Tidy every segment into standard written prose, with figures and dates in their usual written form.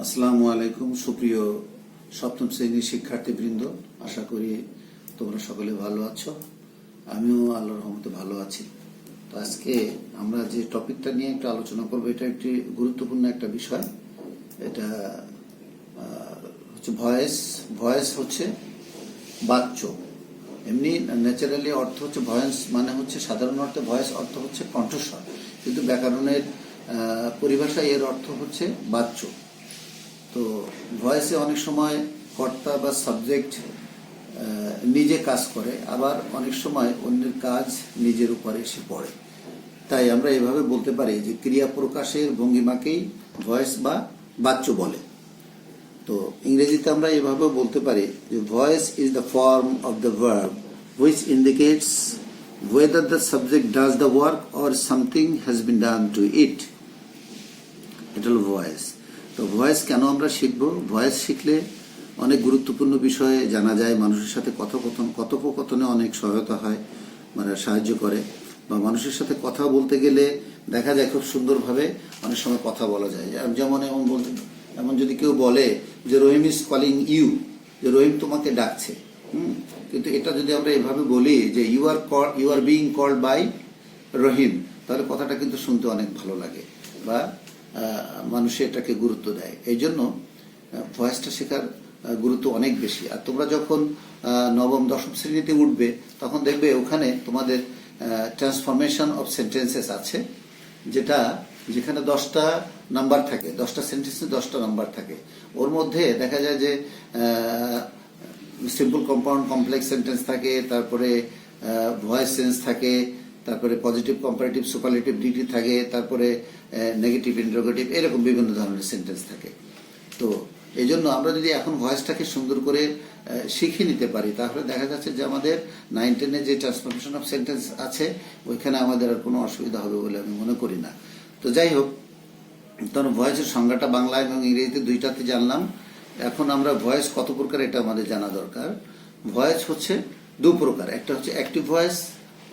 আসসালামু আলাইকুম সুপ্রিয় সপ্তম শ্রেণীর শিক্ষার্থীবৃন্দ, আশা করি তোমরা সকলে ভালো আছো। আমিও আল্লাহর রহমতে ভালো আছি। তো আজকে আমরা যে টপিকটা নিয়ে একটু আলোচনা করবো, এটা একটি গুরুত্বপূর্ণ একটা বিষয়। এটা হচ্ছে ভয়েস হচ্ছে বাচ্য। এমনি ন্যাচারালি অর্থ হচ্ছে ভয়েস মানে হচ্ছে সাধারণ অর্থে ভয়েস অর্থ হচ্ছে কণ্ঠস্বর, কিন্তু ব্যাকরণের পরিভাষায় এর অর্থ হচ্ছে বাচ্য। তো ভয়েসে অনেক সময় কর্তা বা সাবজেক্ট নিজে কাজ করে, আবার অনেক সময় অন্যের কাজ নিজের উপরে এসে পড়ে। তাই আমরা এভাবে বলতে পারি যে ক্রিয়া প্রকাশের ভঙ্গিমাকেই ভয়েস বা বাচ্য বলে। তো ইংরেজিতে আমরা এভাবে বলতে পারি যে voice is the form of the verb which indicates whether the subject does the work or something has been done to it. এটা হলো ভয়েস। তো ভয়েস কেন আমরা শিখবো? ভয়েস শিখলে অনেক গুরুত্বপূর্ণ বিষয়ে জানা যায়, মানুষের সাথে কথোপকথনে অনেক সহায়তা হয়, মানে সাহায্য করে। বা মানুষের সাথে কথা বলতে গেলে দেখা যায় খুব সুন্দরভাবে অনেক সময় কথা বলা যায়। এমন যদি কেউ বলে যে রহিম ইজ কলিং ইউ, যে রহিম তোমাকে ডাকছে, কিন্তু এটা যদি আমরা এভাবে বলি যে you are being called by Rahim, তাহলে কথাটা কিন্তু শুনতে অনেক ভালো লাগে বা মানুষ এটাকে গুরুত্ব দেয়। এই জন্য ভয়েসটা শেখার গুরুত্ব অনেক বেশি। আর তোমরা যখন নবম দশম শ্রেণীতে উঠবে, তখন দেখবে ওখানে তোমাদের ট্রান্সফরমেশন অফ সেন্টেন্সেস আছে, যেখানে 10টা নাম্বার থাকে, 10টা সেন্টেন্সে 10টা নাম্বার থাকে। ওর মধ্যে দেখা যায় যে সিম্পল, কম্পাউন্ড, কমপ্লেক্স সেন্টেন্স থাকে, তারপরে ভয়েস সেন্স থাকে, তারপরে পজিটিভ, কম্পারেটিভ, সুপারলেটিভ, ডিটি থাকে, তারপরে নেগেটিভ, ইন্টারোগেটিভ, এরকম বিভিন্ন ধরনের সেন্টেন্স থাকে। তো এই জন্য আমরা যদি এখন ভয়েসটাকে সুন্দর করে শিখে নিতে পারি, তাহলে দেখা যাচ্ছে যে আমাদের 9-10 যে ট্রান্সফরমেশন অফ সেন্টেন্স আছে, ওইখানে আমাদের আর কোনো অসুবিধা হবে বলে আমি মনে করি না। তো যাই হোক, তখন ভয়েসের সংজ্ঞাটা বাংলা এবং ইংরেজিতে দুইটাতে জানলাম। এখন আমরা ভয়েস কত প্রকার এটা আমাদের জানা দরকার। ভয়েস হচ্ছে দু প্রকার, একটা হচ্ছে অ্যাক্টিভ ভয়েস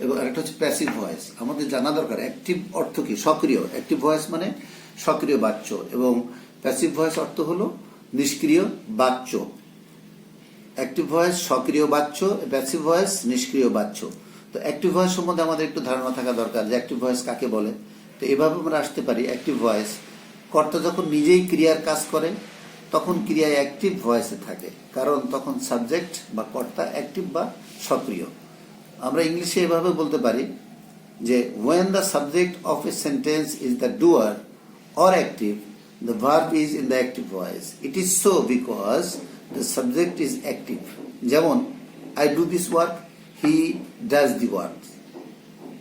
এবং আরেকটা হচ্ছে প্যাসিভ ভয়েস। আমাদের জানা দরকার অ্যাক্টিভ অর্থ কি, সক্রিয়। অ্যাক্টিভ ভয়েস মানে সক্রিয় বাচ্য, এবং প্যাসিভ ভয়েস অর্থ হলো নিষ্ক্রিয় বাচ্য। অ্যাক্টিভ ভয়েস সক্রিয় বাচ্য, প্যাসিভ ভয়েস নিষ্ক্রিয় বাচ্য। তো অ্যাক্টিভ ভয়েস সম্বন্ধে আমাদের একটু ধারণা থাকা দরকার যে অ্যাক্টিভ ভয়েস কাকে বলে। তো এভাবে আমরা আসতে পারি, অ্যাক্টিভ ভয়েস কর্তা যখন নিজেই ক্রিয়ার কাজ করে, তখন ক্রিয়ায় অ্যাক্টিভ ভয়েসে থাকে, কারণ তখন সাবজেক্ট বা কর্তা অ্যাক্টিভ বা সক্রিয়। আমরা ইংলিশে এভাবে বলতে পারি যে when the subject of a sentence is the doer or active, the verb is in the active voice. It is so because the subject is active. যেমন I do this work, he does the work,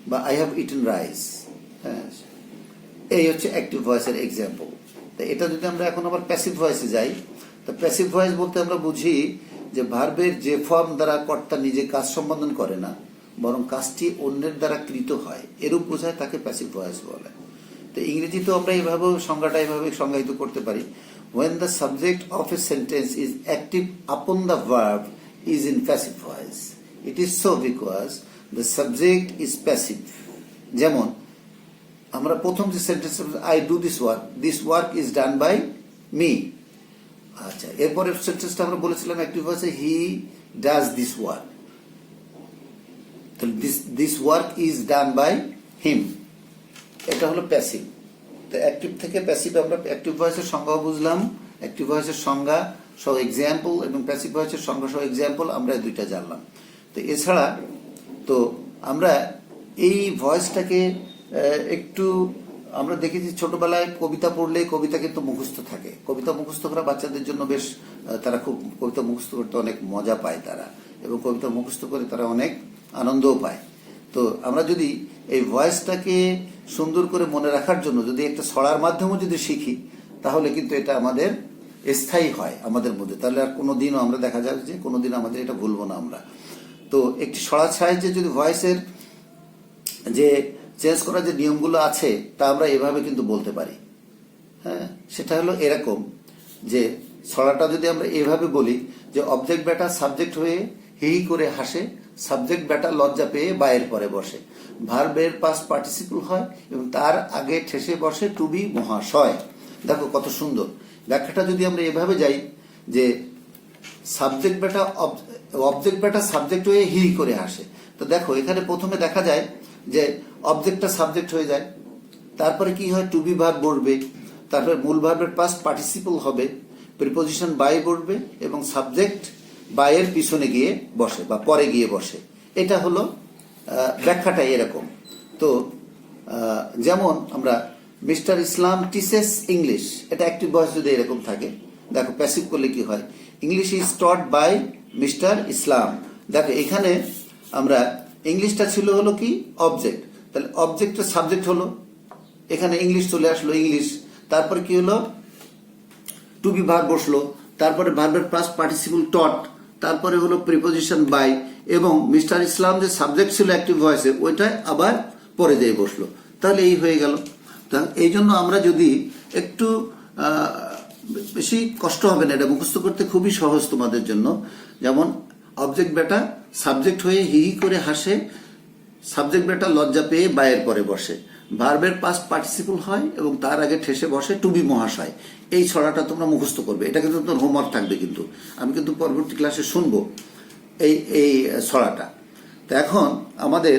বা I have eaten rice. এই হচ্ছে active ভয়েসের example. তো এটা যদি আমরা এখন আবার প্যাসিভ ভয়েসে যাই, তো প্যাসিভ ভয়েস বলতে আমরা বুঝি যে ভার্বের যে ফর্ম দ্বারা কর্তা নিজে কাজ সম্পাদন করে না, বরং কাজটি অন্যের দ্বারা কৃত হয়, এরূপ বোঝায়, তাকে প্যাসিভ ভয়েস বলে। তো ইংরেজিতেও আমরা এইভাবে সংজ্ঞাটা এইভাবে সংজ্ঞায়িত করতে পারি, when the subject of a sentence is active upon the verb is in passive voice. It is so because the subject is passive. যেমন আমরা প্রথম যে sentence, I do this work is done by me. আচ্ছা, এরপরের সেন্টেন্সটা আমরা বলেছিলাম active ভয়েসে, হি ডাজ দিস ওয়ার্ক। তাহলে this work is done by him, এটা হলো প্যাসিভ। তো অ্যাক্টিভ থেকে প্যাসিভ আমরা অ্যাক্টিভ ভয়েসের সংজ্ঞা বুঝলাম, অ্যাক্টিভ ভয়েসের সংজ্ঞা সহ এক্সাম্পল এবং প্যাসিভ ভয়েসের সংজ্ঞা সহ এক্সাম্পল আমরা দুইটা জানলাম। তো এছাড়া তো আমরা এই ভয়েসটাকে একটু আমরা দেখেছি, ছোটবেলায় কবিতা পড়লে কবিতা কিন্তু মুখস্থ থাকে। কবিতা মুখস্থ করা বাচ্চাদের জন্য বেশ, তারা খুব কবিতা মুখস্থ করতে অনেক মজা পায় তারা, এবং কবিতা মুখস্থ করে তারা অনেক আনন্দও পায়। তো আমরা যদি এই ভয়েসটাকে সুন্দর করে মনে রাখার জন্য যদি একটা ছড়ার মাধ্যমে যদি শিখি, তাহলে কিন্তু এটা আমাদের স্থায়ী হয় আমাদের মধ্যে। তাহলে আর কোনোদিনও আমরা দেখা যাবে যে কোনোদিন আমাদের এটা ভুলবো না আমরা। তো একটি ছড়ার সাহায্যে যদি ভয়েসের যে চেঞ্জ করার যে নিয়মগুলো আছে, তা আমরা এভাবে কিন্তু বলতে পারি। হ্যাঁ, সেটা হলো এরকম যে ছড়াটা যদি আমরা এভাবে বলি যে অবজেক্ট বেটা সাবজেক্ট হয়ে হি হি করে হাসে, সাবজেক্ট বেটা লজ্জা পেয়ে বায়ের পরে বসে, ভার্বের পাস্ট পার্টিসিপল হয় এবং তার আগে ঠেসে বসে টু বি মহাশয়। দেখো কত সুন্দর। ব্যাখ্যাটা যদি আমরা এভাবে যাই যে সাবজেক্ট বেটা অবজেক্ট বেটা সাবজেক্ট হয়ে হি করে আসে, তো দেখো এখানে প্রথমে দেখা যায় যে অবজেক্টটা সাবজেক্ট হয়ে যায়, তারপরে কি হয়, টু বি ভার্ব বসবে, তারপরে মূল ভার্বের পাস্ট পার্টিসিপল হবে, প্রিপোজিশন বাই বসবে এবং সাবজেক্ট বাইয়ের পিছনে গিয়ে বসে বা পরে গিয়ে বসে। এটা হলো ব্যাখ্যাটা এরকম। তো যেমন আমরা মিস্টার ইসলাম টিচেস ইংলিশ, এটা অ্যাক্টিভ ভয়েস যদি এরকম থাকে, দেখো প্যাসিভ করলে কি হয়, English is taught by mister Islam. দেখো এখানে আমরা ইংলিশটা ছিল হলো কি অবজেক্ট, তাহলে অবজেক্টের সাবজেক্ট হলো, এখানে ইংলিশ চলে আসলো ইংলিশ, তারপরে কি হলো টু বি ভার্ব বসলো, তারপরে ভার্বের পাস্ট পার্টিসিপল টট, তারপরে হলো প্রিপোজিশন বাই এবং মিস্টার ইসলাম যে সাবজেক্ট ছিল অ্যাক্টিভ ভয়েসে ওইটা আবার পরে যেয়ে বসলো, তাহলে এই হয়ে গেল। এই জন্য আমরা যদি একটু বেশি কষ্ট হবে না, এটা মুখস্থ করতে খুবই সহজ তোমাদের জন্য। যেমন অবজেক্ট বেটা সাবজেক্ট হয়ে হি হি করে হাসে, সাবজেক্ট বেটা লজ্জা পেয়ে বায়ের পরে বসে, ভার্বের পাস্ট পার্টিসিপল হয় এবং তার আগে ঠেসে বসে টু বি মহাশয়। এই ছড়াটা তোমরা মুখস্থ করবে, এটা কিন্তু তোমার হোমওয়ার্ক থাকবে, কিন্তু আমি কিন্তু পরবর্তী ক্লাসে শুনবো এই ছড়াটা। তো এখন আমাদের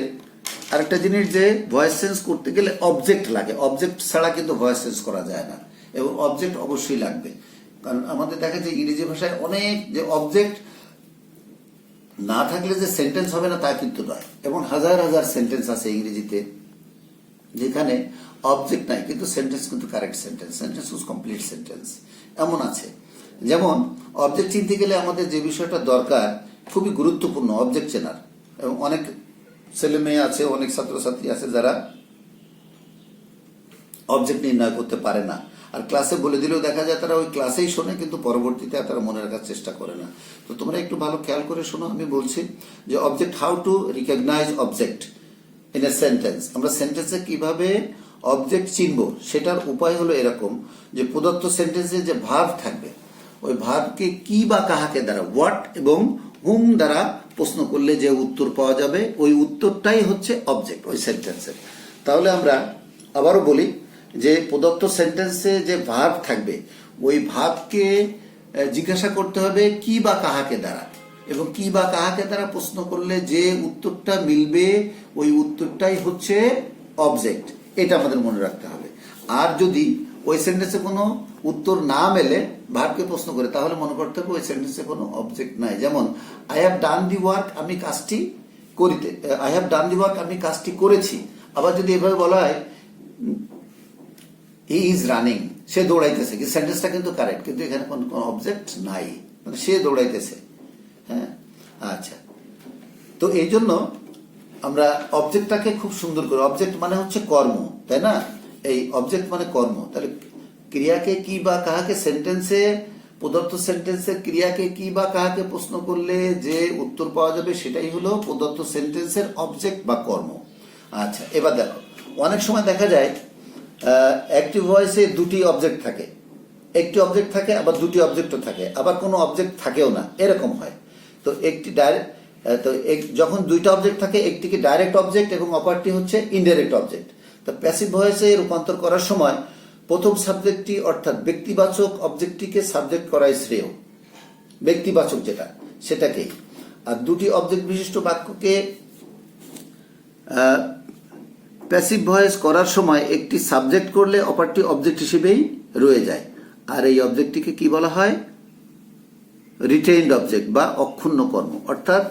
আরেকটা জিনিস যে ভয়েস চেঞ্জ করতে গেলে অবজেক্ট লাগে, অবজেক্ট ছাড়া কিন্তু ভয়েস চেঞ্জ করা যায় না এবং অবজেক্ট অবশ্যই লাগবে, কারণ আমাদের দেখা যায় ইংরেজি ভাষায় অনেক যে অবজেক্ট না থাকলে যে সেন্টেন্স হবে না তা কিন্তু নয়, এবং হাজার হাজার সেন্টেন্স আছে ইংরেজিতে যেখানে অবজেক্ট নাই কিন্তু সেন্টেন্স কিন্তু correct sentence, sentence was complete sentence এমন আছে। যেমন অবজেক্ট চিনতে গেলে আমাদের যে বিষয়টা দরকার, খুবই গুরুত্বপূর্ণ অবজেক্ট চেনার, এবং অনেক ছেলে মেয়ে আছে, অনেক ছাত্রছাত্রী আছে যারা অবজেক্ট নির্ণয় করতে পারে না, আর ক্লাসে বলে দিলেও দেখা যায় তারা ওই ক্লাসেই শোনে কিন্তু পরবর্তীতে তারা মনে রাখার চেষ্টা করে না। তো তোমরা একটু ভালো খেয়াল করে শোনো, আমি বলছি যে object, how to recognize object in a sentence. আমরা সেন্টেন্সে কিভাবে অবজেক্ট চিনব সেটার উপায় হলো এরকম যে প্রদত্ত সেন্টেন্সে যে ভার্ব থাকবে ওই ভার্বকে কি বা কাহাকে দ্বারা, হোয়াট এবং হুম দ্বারা প্রশ্ন করলে যে উত্তর পাওয়া যাবে ওই উত্তরটাই হচ্ছে অবজেক্ট ওই সেন্টেন্সের। তাহলে আমরা আবারও বলি যে প্রদত্ত সেন্টেন্সে যে ভার্ব থাকবে ওই ভার্বকে জিজ্ঞাসা করতে হবে কি বা কাহাকে দ্বারা, এবং কি বা কাহাকে দ্বারা প্রশ্ন করলে যে উত্তরটা মিলবে ওই উত্তরটাই হচ্ছে অবজেক্ট, এটা আমাদের মনে রাখতে হবে। আর যদি ওই সেন্টেন্সে কোনো উত্তর না মেলে ভার্বকে প্রশ্ন করে তাহলে মনে করতে হবে ওই সেন্টেন্সে কোনো অবজেক্ট নাই। যেমন I have done the work, আমি কাজটি করিতে, I have done the work আমি কাজটি করেছি। আবার যদি এভাবে বলা হয় হি ইজ রানিং, সে দৌড়াইতেছে, কিন্তু সেন্টেন্সটা কিন্তু কারেক্ট কিন্তু এখানে কোনো অবজেক্ট নাই, মানে সে দৌড়াইতেছে। হ্যাঁ, আচ্ছা, তো এই জন্য আমরা অবজেক্টটাকে খুব সুন্দর করে, অবজেক্ট মানে হচ্ছে কর্ম, তাই না, এই অবজেক্ট মানে কর্ম, তাহলে ক্রিয়াকে কি বা কাহাকে সেন্টেন্সে, প্রদত্ত সেন্টেন্সের ক্রিয়াকে কি বা কাহাকে প্রশ্ন করলে যে উত্তর পাওয়া যাবে সেটাই হলো প্রদত্ত সেন্টেন্সের অবজেক্ট বা কর্ম। আচ্ছা, এবার দেখো অনেক সময় দেখা যায় অ্যাক্টিভ ভয়েসে দুটি অবজেক্ট থাকে, একটি অবজেক্ট থাকে আবার দুটি অবজেক্টও থাকে, আবার কোনো অবজেক্ট থাকেও না, এরকম হয়। তো একটি যখন দুইটা অবজেক্ট থাকে, একটিকে ডাইরেক্ট অবজেক্ট এবং অপরটি হচ্ছে ইনডাইরেক্ট অবজেক্ট। তো প্যাসিভ ভয়েসে রূপান্তর করার সময় প্রথম সাবজেক্টটি অর্থাৎ ব্যক্তিবাচক অবজেক্টটিকে সাবজেক্ট করাই শ্রেয়, ব্যক্তিবাচক যেটা সেটাকেই। আর দুটি অবজেক্ট বিশিষ্ট বাক্যকে প্যাসিভ ভয়েস করার সময় একটি সাবজেক্ট করলে অপরটি অবজেক্ট হিসেবেই রয়ে যায়, আর এই অবজেক্টটিকে কি বলা হয়, রিটেইনড অবজেক্ট বা অক্ষুণ্ণ কর্ম। অর্থাৎ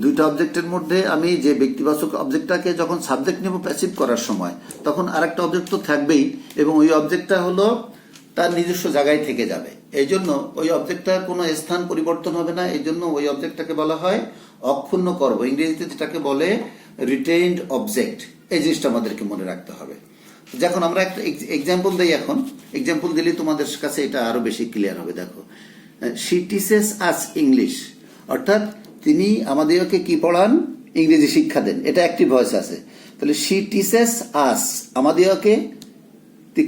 দুইটা অবজেক্টের মধ্যে আমি যে ব্যক্তিবাচক অবজেক্টটাকে যখন সাবজেক্ট নেব প্যাসিভ করার সময়, তখন আরেকটা অবজেক্ট তো থাকবেই এবং ওই অবজেক্টটা হলো তার নিজস্ব জায়গায় থেকে যাবে, এই জন্য ওই অবজেক্টটার কোনো স্থান পরিবর্তন হবে না, এই জন্য ওই অবজেক্টটাকে বলা হয় অক্ষুণ্ণ কর্ম, ইংরেজিতে যেটাকে বলে রিটেইনড অবজেক্ট। এই জিনিসটা আমাদেরকে মনে রাখতে হবে। যখন আমরা একটা এক্সাম্পল দিই, এখন এক্সাম্পল দিলে তোমাদের কাছে এটা আরো বেশি ক্লিয়ার হবে। দেখো, শি টিচেস আস ইংলিশ, অর্থাৎ তিনি আমাদেরকে কি পড়ান, ইংরেজি শিক্ষা দেন, এটা অ্যাক্টিভ ভয়েস আছে। তাহলে শি টিচেস আস, আমাদেরকে,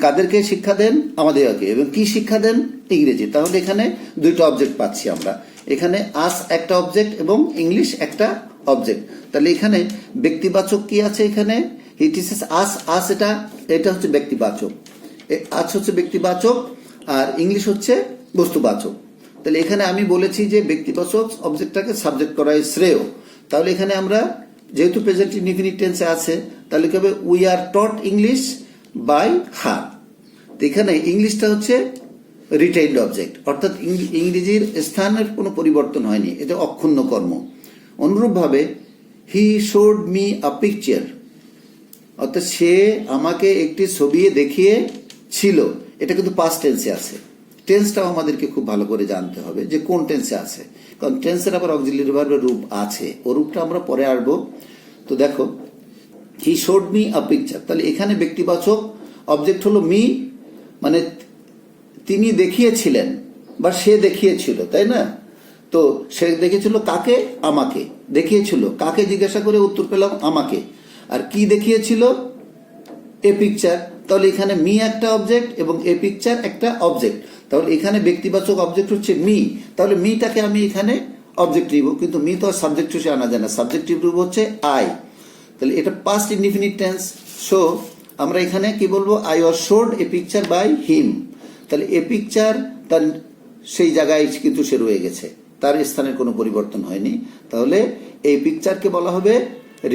কাদেরকে শিক্ষা দেন, আমাদেরকে, এবং কি শিক্ষা দেন, ইংরেজি। তাহলে এখানে দুইটা অবজেক্ট পাচ্ছি আমরা, এখানে আস একটা অবজেক্ট এবং ইংলিশ একটা অবজেক্ট। তাহলে এখানে ব্যক্তিবাচক কি আছে, এখানে হি টিচেস আস, আস এটা হচ্ছে ব্যক্তিবাচক, আস হচ্ছে ব্যক্তিবাচক, আর ইংলিশ হচ্ছে বস্তুবাচক। তাহলে এখানে আমি বলেছি যে ব্যক্তিবাচক অবজেক্টটাকে সাবজেক্ট করাই শ্রেয়। তাহলে এখানে আমরা যেহেতু প্রেজেন্ট ইনডিফিনিট টেন্সে আছে, তাহলে কি হবে, we are taught English by her. এখানে ইংলিশটা হচ্ছে রিটেইনড অবজেক্ট, অর্থাৎ ইংরেজির স্থানের কোনো পরিবর্তন হয়নি, এটা অক্ষুণ্ণ কর্ম। অনুরূপভাবে হি শোড মি আ পিকচার, অর্থাৎ সে আমাকে একটি ছবি দেখিয়েছিল, এটা কিন্তু পাস্ট টেন্সে আছে। টেন্সটাও আমাদেরকে খুব ভালো করে জানতে হবে যে কোন টেন্সে আছে, কারণ টেন্সের আবার অক্সিলারি ভার্বের রূপ আছে, ও রূপটা আমরা পরে আসবো। তো দেখো, হি শোড মি আ পিকচার, তাহলে এখানে ব্যক্তিবাচক অবজেক্ট হলো মি, মানে তিনি দেখিয়েছিলেন বা সে দেখিয়েছিল, তাই না? তো সে দেখিয়েছিল কাকে? আমাকে। দেখিয়েছিল কাকে জিজ্ঞাসা করে উত্তর পেলাম আমাকে। আর কি দেখিয়েছিল? A picture. তাহলে এখানে মি একটা অবজেক্ট এবং এ পিকচার একটা অবজেক্ট। তাহলে এখানে ব্যক্তিবাচক অবজেক্ট হচ্ছে মি, তাহলে মিটাকে আমি এখানে অবজেক্ট নিব, কিন্তু মি তো আর সাবজেক্ট হিসেবে আনা যায় না, সাবজেক্টিভ রূপ হচ্ছে আই। তাহলে এটা পাস্ট ইনডিফিনিট টেন্স। সো আমরা এখানে কি বলবো? I was showed a picture by him. তাহলে এ পিকচার তার সেই জায়গায় কিন্তু সে রয়ে গেছে, তার স্থানের কোনো পরিবর্তন হয়নি। তাহলে এই পিকচারকে বলা হবে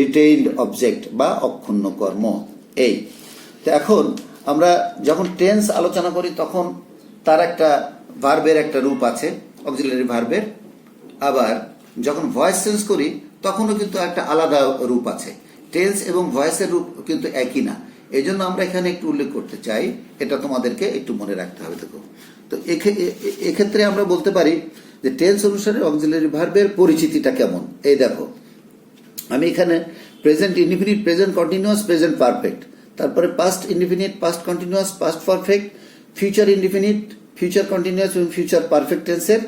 রিটেইনড অবজেক্ট বা অক্ষুণ্ণ কর্ম। এই তো এখন আমরা যখন টেন্স আলোচনা করি তখন তার একটা ভার্বের একটা রূপ আছে, অক্সিলারি ভার্বের। আবার যখন ভয়েস চেঞ্জ করি তখনও কিন্তু একটা আলাদা রূপ আছে। টেন্স এবং ভয়েসের রূপ কিন্তু একই না, এই জন্য আমরা এখানে একটু উল্লেখ করতে চাই, এটা তোমাদেরকে একটু মনে রাখতে হবে। দেখো, তো এক্ষেত্রে আমরা বলতে পারি যে টেন্স অনুসারে অক্সিলারি ভার্বের পরিচিতিটা কেমন। এই দেখো, আমি এখানে present indefinite, present continuous, present perfect, তারপরে past indefinite, past continuous, past perfect, future indefinite, future continuous এবং ফিউচার পারফেক্ট টেন্সের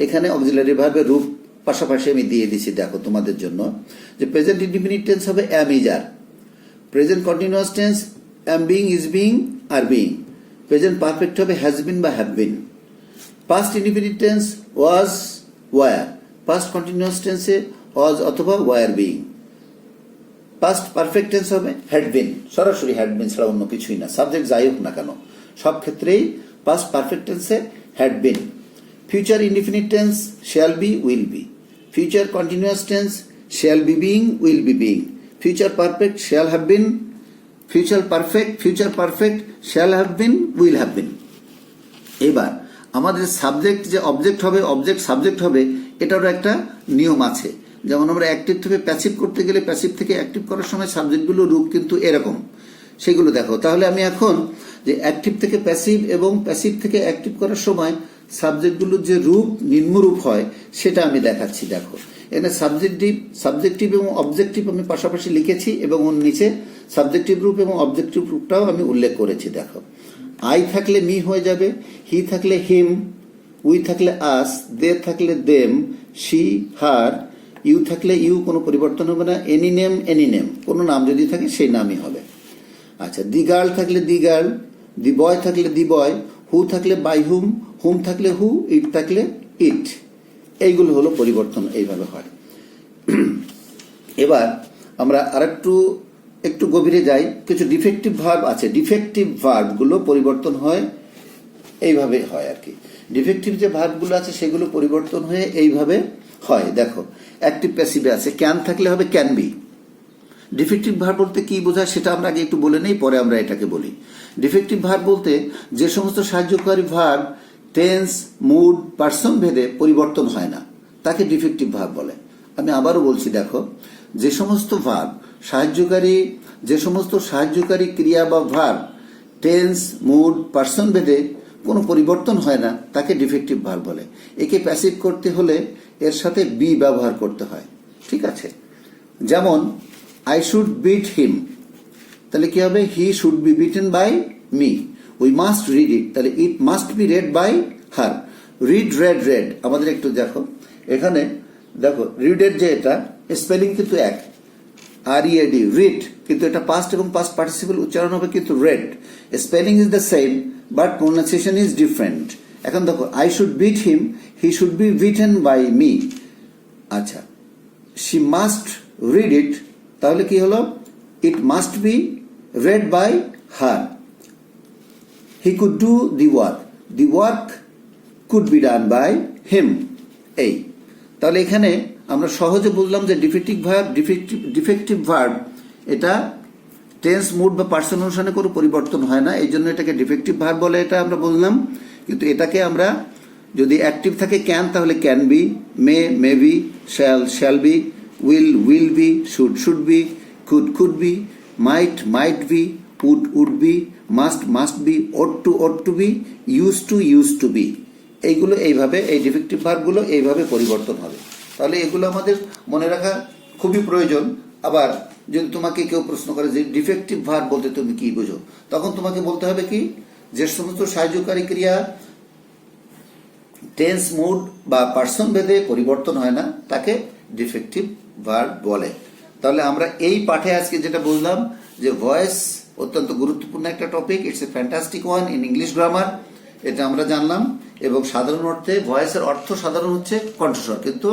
এখানে অক্সিলারি ভার্বের রূপ পাশাপাশি আমি দিয়ে দিচ্ছি। দেখো তোমাদের জন্য যে প্রেজেন্ট ইনডিফিনিট টেন্স হবে am, is, are. Present continuous tense am, being, is, being, are, being. Present perfect হবে হ্যাজ বিন বা have been. Past indefinite tense was, were. Past continuous টেন্সে ওয়াজ অথবা were being. Past perfect tense হবে had been, সরাসরি had বিন ছাড়া অন্য কিছুই না, সাবজেক্ট যাই হোক না কেন সব ক্ষেত্রেই পাস্ট পারফেক্ট টেন্সে had been. Future indefinite tense shall be, will be. Future continuous tense shall be being, will be being. Future perfect shall have been. Future perfect shall have been, will have been. এবার আমাদের subject যে object হবে, object subject হবে, এটারও একটা নিয়ম আছে। যেমন আমরা অ্যাক্টিভ থেকে প্যাসিভ করতে গেলে, প্যাসিভ থেকে অ্যাক্টিভ করার সময় সাবজেক্টগুলোর রূপ কিন্তু এরকম, সেগুলো দেখো। তাহলে আমি এখন যে অ্যাক্টিভ থেকে প্যাসিভ এবং প্যাসিভ থেকে অ্যাক্টিভ করার সময় সাবজেক্টগুলোর যে রূপ, নিম্নরূপ হয়, সেটা আমি দেখাচ্ছি। দেখো, এখানে সাবজেক্টিভ এবং অবজেক্টিভ আমি পাশাপাশি লিখেছি এবং ওর নিচে সাবজেক্টিভ রূপ এবং অবজেক্টিভ রূপটাও আমি উল্লেখ করেছি। দেখো, আই থাকলে মি হয়ে যাবে, হি থাকলে হিম, উই থাকলে আস, দে থাকলে দেম, শি, হার, ইউ থাকলে ইউ, কোনো পরিবর্তন হবে না। এনি নেম, কোনো নাম যদি থাকে সেই নামই হবে। আচ্ছা, দি গার্ল থাকলে দি গার্ল, দি বয় থাকলে দি বয়, হু থাকলে বাই হুম, হুম থাকলে হু, ইট থাকলে ইট। এইগুলো হলো পরিবর্তন, এইভাবে হয়। এবার আমরা একটু গভীরে যাই। কিছু ডিফেক্টিভ ভার্ব আছে, ডিফেক্টিভ ভার্বগুলো পরিবর্তন হয় এইভাবে হয় আর কি। ডিফেক্টিভ যে ভার্বগুলো আছে সেগুলো পরিবর্তন হয়ে এইভাবে হয়। দেখো, অ্যাক্টিভ প্যাসিভে আছে ক্যান থাকলে হবে ক্যান বি। ডিফেক্টিভ ভার্ব বলতে কি বোঝায় সেটা আমরা আগে একটু বলে নেই, পরে আমরা এটাকে বলি। ডিফেক্টিভ ভার্ব বলতে যে সমস্ত সাহায্যকারী ভার্ব টেন্স, মুড, পার্সন ভেদে পরিবর্তন হয় না, তাকে ডিফেক্টিভ ভার্ব বলে। আমি আবারও বলছি, দেখো, যে সমস্ত সাহায্যকারী ক্রিয়া বা ভার্ব টেন্স, মুড, পার্সন ভেদে কোনো পরিবর্তন হয় না, তাকে ডিফেক্টিভ ভার্ব বলে। একে প্যাসিভ করতে হলে এর সাথে বি ব্যবহার করতে হয়, ঠিক আছে? যেমন আই শুড বিট হিম, তাহলে কি হবে? He should be beaten by me. We must read it, তাহলে it must be read by her. Read, read, আমাদের একটু দেখো, এখানে দেখো রিডের যে এটা স্পেলিং কিন্তু এক, RED, রিড, কিন্তু এটা পাস্ট এবং পাস্ট পার্টিসিপল উচ্চারণ হবে কিন্তু read. Spelling is the same but pronunciation is different. এখন দেখো, I should beat him, he should be beaten by me. আচ্ছা, শি মাস্ট রিড ইট, তাহলে কি হলো? It must be read by her. He could do the work, the work could be done by him. এই তাহলে এখানে আমরা সহজে বুঝলাম যে ডিফেক্টিভ ভার্ব এটা টেন্স, মুড বা পার্সন অনুসারে কোনো পরিবর্তন হয় না, এই জন্য এটাকে ডিফেক্টিভ ভার্ব বলে, এটা আমরা বুঝলাম। কিন্তু এটাকে আমরা যদি অ্যাক্টিভ থাকে ক্যান, তাহলে can be, may be, shall be, will be, should be, could be, might be, would be, must be, ought to be, use to be. এইগুলো এইভাবে, এই ডিফেক্টিভ ভার্বগুলো এইভাবে পরিবর্তন হবে। তাহলে এগুলো আমাদের মনে রাখা খুবই প্রয়োজন। আবার যদি তোমাকে কেউ প্রশ্ন করে যে ডিফেক্টিভ ভার্ব বলতে তুমি কি বোঝো, তখন তোমাকে বলতে হবে কি, যে সমস্ত সাহায্যকারী ক্রিয়া টেন্স, মুড বা পার্সন ভেদে পরিবর্তন হয় না, তাকে ডিফেক্টিভ ভার্ব বলে। তাহলে আমরা এই পাঠে আজকে যেটা বুঝলাম যে ভয়েস অত্যন্ত গুরুত্বপূর্ণ একটা topic, it's a fantastic one in English grammar, এটা আমরা জানলাম। এবং সাধারণ অর্থে ভয়েসের অর্থ সাধারণ হচ্ছে কণ্ঠস্বর, কিন্তু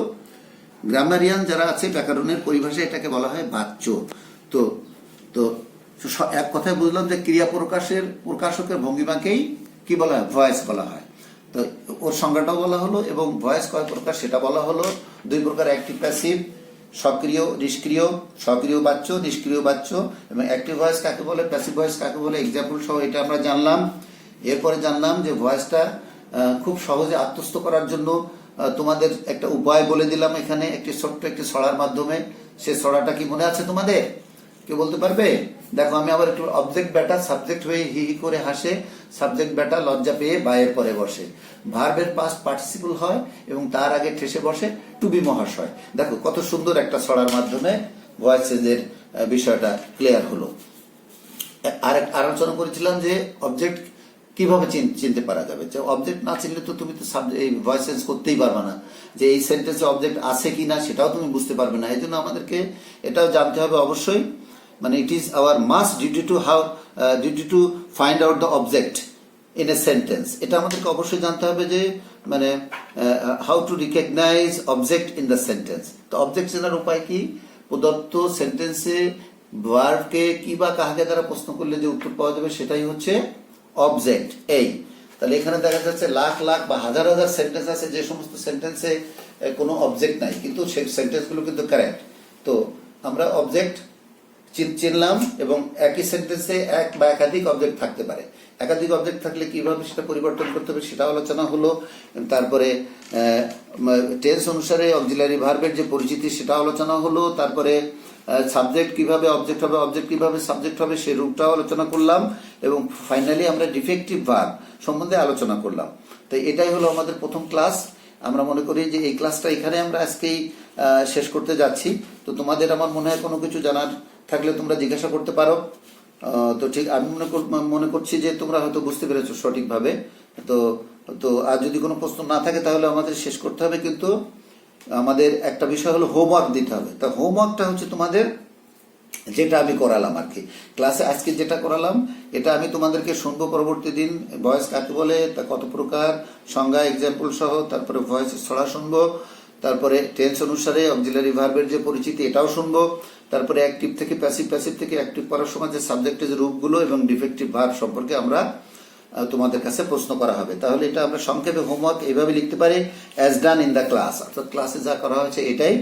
গ্রামারিয়ান যারা আছে ব্যাকরণের পরিভাষায় এটাকে বলা হয় বাচ্য। তো তো এক কথায় বুঝলাম যে ক্রিয়া প্রকাশকের ভঙ্গিমাকেই কি বলা হয়, ভয়েস বলা হয়। তো ওর সংজ্ঞাটাও বলা হলো এবং ভয়েস কয় প্রকার সেটা বলা হলো। দুই প্রকার, অ্যাক্টিভ প্যাসিভ, সক্রিয় সক্রিয় বাচ্য, নিষ্ক্রিয় বাচ্য। এবং অ্যাক্টিভ ভয়েস কাকে বলে, প্যাসিভ ভয়েস কাকে বলে, এক্সাম্পল সহ এটা আমরা জানলাম। এরপরে জানলাম যে ভয়েসটা খুব সহজে আত্মস্থ করার জন্য তোমাদের একটা উপায় বলে দিলাম এখানে একটি ছোট্ট একটি ছড়ার মাধ্যমে। সে ছড়াটা কি মনে আছে তোমাদের? কেউ বলতে পারবে? দেখো আমি আবার একটু, অবজেক্ট বেটা সাবজেক্ট হয়ে হি হি করে হাসে, সাবজেক্ট বেটা লজ্জা পেয়ে বায়ের পরে বসে, ভার্বের পাস্ট পার্টিসিপল হয় এবং তার আগে ঠেসে বসে টু বি মহাশয়। দেখো কত সুন্দর একটা ছড়ার মাধ্যমে ভয়েস চেঞ্জের বিষয়টা ক্লিয়ার হলো। আলোচনা করেছিলাম যে অবজেক্ট কিভাবে চিনতে পারা যাবে। যে অবজেক্ট না চিনলে তো তুমি তো এই ভয়েস চেঞ্জ করতেই পারবে না, যে এই সেন্টেন্সে অবজেক্ট আছে কি না সেটাও তুমি বুঝতে পারবে না। এই জন্য আমাদেরকে এটাও জানতে হবে অবশ্যই, মানে it is our must duty to find out the object in a sentence. এটা আমাদেরকে অবশ্যই জানতে হবে যে মানে how to recognize object in the sentence. তো অবজেক্ট চেনার উপায় কি? প্রদত্ত সেন্টেন্সে ভার্বকে কি বা কাহাকে দ্বারা প্রশ্ন করলে যে উত্তর পাওয়া যাবে সেটাই হচ্ছে অবজেক্ট। এই তাহলে এখানে দেখা যাচ্ছে লাখ লাখ বা হাজার হাজার সেন্টেন্স আছে, যে সমস্ত সেন্টেন্সে কোনো অবজেক্ট নাই, কিন্তু সেই সেন্টেন্সগুলো কিন্তু কারেক্ট। তো আমরা অবজেক্ট চিনলাম এবং একই সেন্টেন্সে এক বা একাধিক অবজেক্ট থাকতে পারে। একাধিক অবজেক্ট থাকলে কিভাবে সেটা পরিবর্তন করতে হবে সেটা আলোচনা হলো। তারপরে টেন্স অনুসারে অক্সিলারি ভার্বের যে পরিচিতি সেটা আলোচনা হলো। তারপরে সাবজেক্ট কিভাবে অবজেক্ট হবে, অবজেক্ট কিভাবে সাবজেক্ট হবে সেই রূপটাও আলোচনা করলাম। এবং ফাইনালি আমরা ডিফেক্টিভ ভার্ব সম্বন্ধে আলোচনা করলাম। তো এটাই হলো আমাদের প্রথম ক্লাস। আমরা মনে করি যে এই ক্লাসটা এখানে আমরা আজকেই শেষ করতে যাচ্ছি। তো তোমাদের আমার মনে হয় কোনো কিছু জানার থাকলে তোমরা জিজ্ঞাসা করতে পারো। তো ঠিক আমি মনে করছি যে তোমরা হয়তো বুঝতে পেরেছো সঠিকভাবে। তো আর যদি কোনো প্রশ্ন না থাকে তাহলে আমাদের শেষ করতে হবে, কিন্তু আমাদের একটা বিষয় হলো হোমওয়ার্ক দিতে হবে। তা হোমওয়ার্কটা হচ্ছে তোমাদের যেটা আমি করালাম আর কি ক্লাসে আজকে যেটা করালাম, এটা আমি তোমাদেরকে শুনবো পরবর্তী দিন। ভয়েস কাকে বলে, তা কত প্রকার, সংজ্ঞা, এক্সাম্পল সহ, তারপরে ভয়েসের ছড়া শুনবো, তারপরে টেন্স অনুসারে অক্সিলারি ভার্বের যে পরিচিতি এটাও শুনবো, তারপরে অ্যাক্টিভ থেকে প্যাসিভ, প্যাসিভ থেকে অ্যাক্টিভ করার সময় যে সাবজেক্টের রূপগুলো এবং ডিফেক্টিভ ভার্ব সম্পর্কে আমরা তোমাদের কাছে প্রশ্ন করা হবে। তাহলে এটা আমরা সংক্ষেপে হোমওয়ার্ক এইভাবে লিখতে পারি, as done in the class, অর্থাৎ ক্লাসে যা করা হয়েছে এটাই